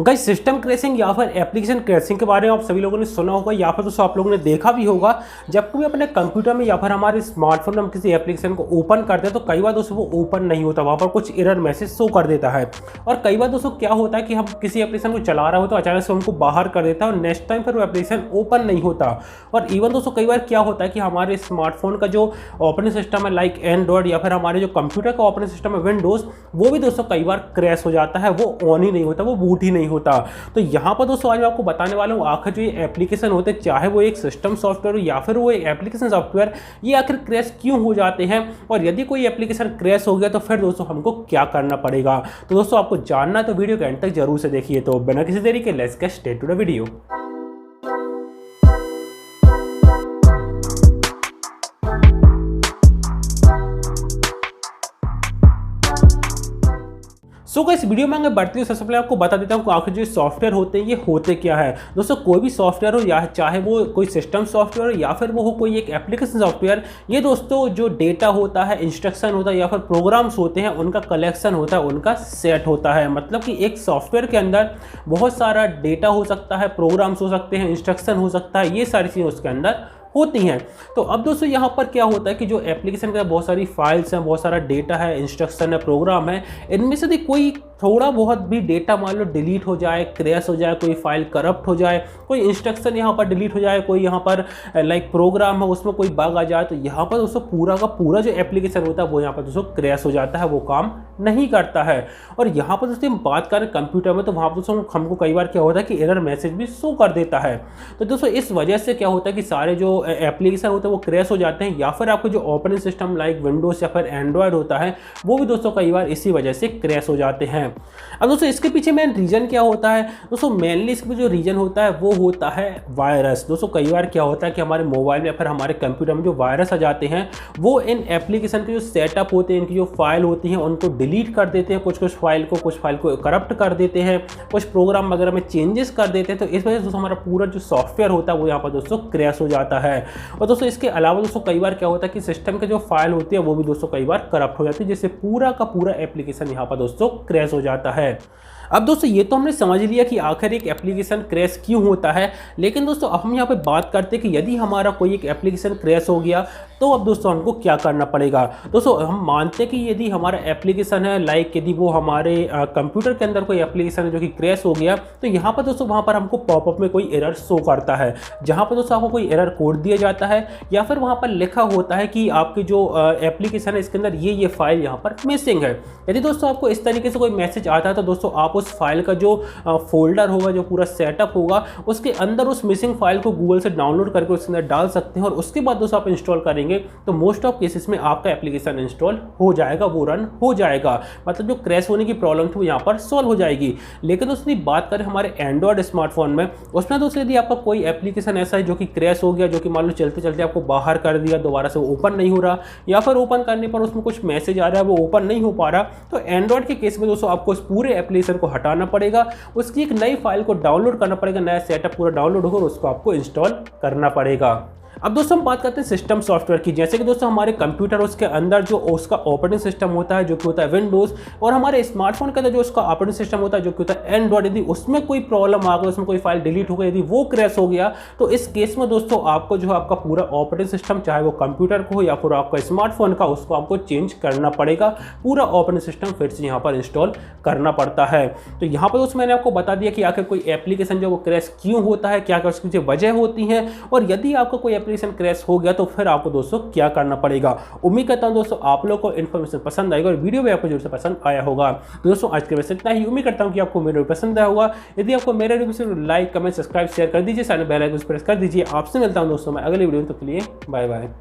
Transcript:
Guys system crashing या फिर application crashing के बारे में आप सभी लोगों ने सुना होगा या फिर दोस्तों आप लोगों ने देखा भी होगा। जब कभी अपने कंप्यूटर में या फिर हमारे स्मार्टफोन में हम किसी एप्लीकेशन को ओपन करते हैं तो कई बार दोस्तों वो ओपन नहीं होता, वहाँ पर कुछ एरर मैसेज शो कर देता है। और कई बार दोस्तों क्या होता है कि हम किसी एप्लीकेशन को चला रहे हो तो अचानक से उनको बाहर कर देता है और नेक्स्ट टाइम फिर वो एप्लीकेशन ओपन नहीं होता। और इवन दोस्तों कई बार क्या होता है कि हमारे स्मार्टफोन का जो ऑपरेटिंग सिस्टम है लाइक एंड्रॉयड या फिर हमारे जो कंप्यूटर का ऑपरेटिंग सिस्टम है विंडोज, वो भी दोस्तों कई बार क्रैश हो जाता है, वो ऑन ही नहीं होता, वो बूट ही नहीं होता। तो यहाँ पर दोस्तों आज मैं आपको बताने वाला हूँ आखिर जो ये एप्लीकेशन होते हैं, चाहे वो एक सिस्टम सॉफ्टवेयर हो या फिर वो एक एप्लीकेशन सॉफ्टवेयर, ये आखिर क्रैश क्यों हो जाते हैं और यदि कोई एप्लीकेशन क्रैश हो गया तो फिर दोस्तों हमको क्या करना पड़ेगा। तो दोस्तों आपको जानना है तो वीडियो के एंड तक जरूर से देखिए। तो बिना किसी देरी के let's get started to the video. So guys video में आगे बढ़ते हुए सबसे पहले आपको बता देता हूँ कि आखिर जो सॉफ्टवेयर होते हैं ये होते क्या है। दोस्तों कोई भी सॉफ्टवेयर हो या चाहे वो कोई सिस्टम सॉफ्टवेयर हो या फिर वो हो कोई एक एप्लीकेशन सॉफ्टवेयर, ये दोस्तों जो डेटा होता है, इंस्ट्रक्शन होता है या फिर प्रोग्राम्स होते हैं, उनका कलेक्शन होता है, उनका सेट होता है। मतलब कि एक सॉफ्टवेयर के अंदर बहुत सारा डेटा हो सकता है, प्रोग्राम्स हो सकते हैं, इंस्ट्रक्शन हो सकता है, ये सारी चीज़ें उसके अंदर होती हैं। तो अब दोस्तों यहाँ पर क्या होता है कि जो एप्लीकेशन का बहुत सारी फाइल्स हैं, बहुत सारा डेटा है, इंस्ट्रक्शन है, प्रोग्राम है, इनमें से कोई थोड़ा बहुत भी डेटा मान लो डिलीट हो जाए, क्रैश हो जाए, कोई फाइल करप्ट हो जाए, कोई इंस्ट्रक्शन यहाँ पर डिलीट हो जाए, कोई यहाँ पर लाइक प्रोग्राम है उसमें कोई बग आ जाए, तो यहाँ पर दोस्तों पूरा का पूरा जो एप्लीकेशन होता है वो यहाँ पर दोस्तों क्रैश हो जाता है, वो काम नहीं करता है। और यहाँ पर दोस्तों हम बात करें कंप्यूटर में तो वहाँ पर दोस्तों हमको कई बार क्या होता है कि एरर मैसेज भी शो कर देता है। तो दोस्तों इस वजह से क्या होता है कि सारे जो एप्लीकेशन होते हैं वो क्रैश हो जाते हैं, या फिर आपको जो ऑपरेटिंग सिस्टम लाइक विंडोज या फिर एंड्रॉयड होता है वो भी दोस्तों कई बार इसी वजह से क्रैश हो जाते हैं। अब दोस्तों इसके पीछे मेन रीजन क्या होता है? दोस्तों मेनली इसके जो रीजन होता है वो होता है वायरस। दोस्तों कई बार क्या होता है कि हमारे मोबाइल में या फिर हमारे कंप्यूटर में जो वायरस आ जाते हैं वो इन एप्लीकेशन के जो सेटअप होते हैं, इनकी जो फाइल होती हैं उनको डिलीट कर देते हैं, कुछ फाइल को करप्ट कर देते हैं, कुछ प्रोग्राम वगैरह में चेंजेस कर देते हैं। तो इस वजह से दोस्तों हमारा पूरा जो सॉफ्टवेयर होता है वो यहाँ पर दोस्तों क्रैश हो जाता है। और दोस्तों इसके अलावा दोस्तों कई बार क्या होता है कि सिस्टम के जो फाइल होती है वो भी दोस्तों कई बार करप्ट हो जाती है, जिससे पूरा का पूरा एप्लीकेशन यहाँ पर दोस्तों क्रैश हो जाता है। अब दोस्तों ये तो हमने समझ लिया कि आखिर एक एप्लीकेशन क्रैश क्यों होता है, लेकिन दोस्तों अब हम यहाँ पे बात करते हैं कि यदि हमारा कोई एक एप्लीकेशन क्रैश हो गया तो अब दोस्तों हमको क्या करना पड़ेगा। दोस्तों हम मानते हैं कि यदि हमारा एप्लीकेशन है लाइक यदि वो हमारे कंप्यूटर के अंदर कोई एप्लीकेशन है जो कि क्रैश हो गया, तो यहाँ पर दोस्तों वहाँ पर हमको पॉपअप में कोई एरर शो करता है, जहाँ पर दोस्तों आपको कोई एरर कोड दिया जाता है या फिर वहाँ पर लिखा होता है कि आपकी जो एप्लीकेशन है इसके अंदर ये फाइल यहाँ पर मिसिंग है। यदि दोस्तों आपको इस तरीके से कोई मैसेज आता है तो दोस्तों आप उस फाइल का जो फोल्डर होगा, जो पूरा सेटअप होगा, उसके अंदर उस मिसिंग फाइल को गूगल से डाउनलोड करके उसके अंदर डाल सकते हैं और उसके बाद दोस्तों आप इंस्टॉल करेंगे तो मोस्ट ऑफ केसेस में आपका एप्लीकेशन इंस्टॉल हो जाएगा, वो रन हो जाएगा। मतलब जो क्रैश होने की प्रॉब्लम थी वो यहाँ पर सॉल्व हो जाएगी। लेकिन दोस्तों बात करें हमारे एंड्रॉयड स्मार्टफोन में, उसमें दोस्तों यदि आपका कोई एप्लीकेशन ऐसा है जो कि क्रैश हो गया, जो कि मान लो चलते चलते आपको बाहर कर दिया, दोबारा से ओपन नहीं हो रहा, या फिर ओपन करने पर उसमें कुछ मैसेज आ रहा है वो ओपन नहीं हो पा रहा, तो एंड्रॉयड के केस में दोस्तों आपको उस पूरे एप्लीकेशन को हटाना पड़ेगा, उसकी एक नई फाइल को डाउनलोड करना पड़ेगा, नया सेटअप पूरा डाउनलोड होगा और उसको आपको इंस्टॉल करना पड़ेगा। अब दोस्तों हम बात करते हैं सिस्टम सॉफ्टवेयर की। जैसे कि दोस्तों हमारे कंप्यूटर उसके अंदर जो उसका ऑपरेटिंग सिस्टम होता है जो कि होता है विंडोज़, और हमारे स्मार्टफोन के अंदर जो उसका ऑपरेटिंग सिस्टम होता है जो कि होता है एंड्रॉयड, यदि उसमें कोई प्रॉब्लम आ गई, उसमें कोई फाइल डिलीट हो गई, यदि वो क्रैश हो गया, तो इस केस में दोस्तों आपको जो है आपका पूरा ऑपरेटिंग सिस्टम, चाहे वो कंप्यूटर को हो या फिर आपका स्मार्टफोन का, उसको आपको चेंज करना पड़ेगा, पूरा ऑपरेटिंग सिस्टम फिर से यहाँ पर इंस्टॉल करना पड़ता है। तो यहाँ पर दोस्तों मैंने आपको बता दिया कि आखिर कोई एप्लीकेशन जो वो क्रैश क्यों होता है, क्या क्या उसकी वजह होती है, और यदि आपका कोई एप्लीकेशन क्रैश हो गया तो फिर आपको दोस्तों क्या करना पड़ेगा। उम्मीद करता हूं दोस्तों आप लोगों को इन्फॉर्मेशन पसंद आएगा और वीडियो भी आपको जरूर से पसंद आया होगा। तो दोस्तों आज के वैसे इतना ही। उम्मीद करता हूं कि आपको मेरा वीडियो पसंद आया होगा। यदि आपको मेरा video like, comment, subscribe, share कर दीजिए, सारे बेल आइकन प्रेस कर दीजिए। आपसे मिलता हूं दोस्तों मैं अगले वीडियो में, तब के लिए बाय बाय।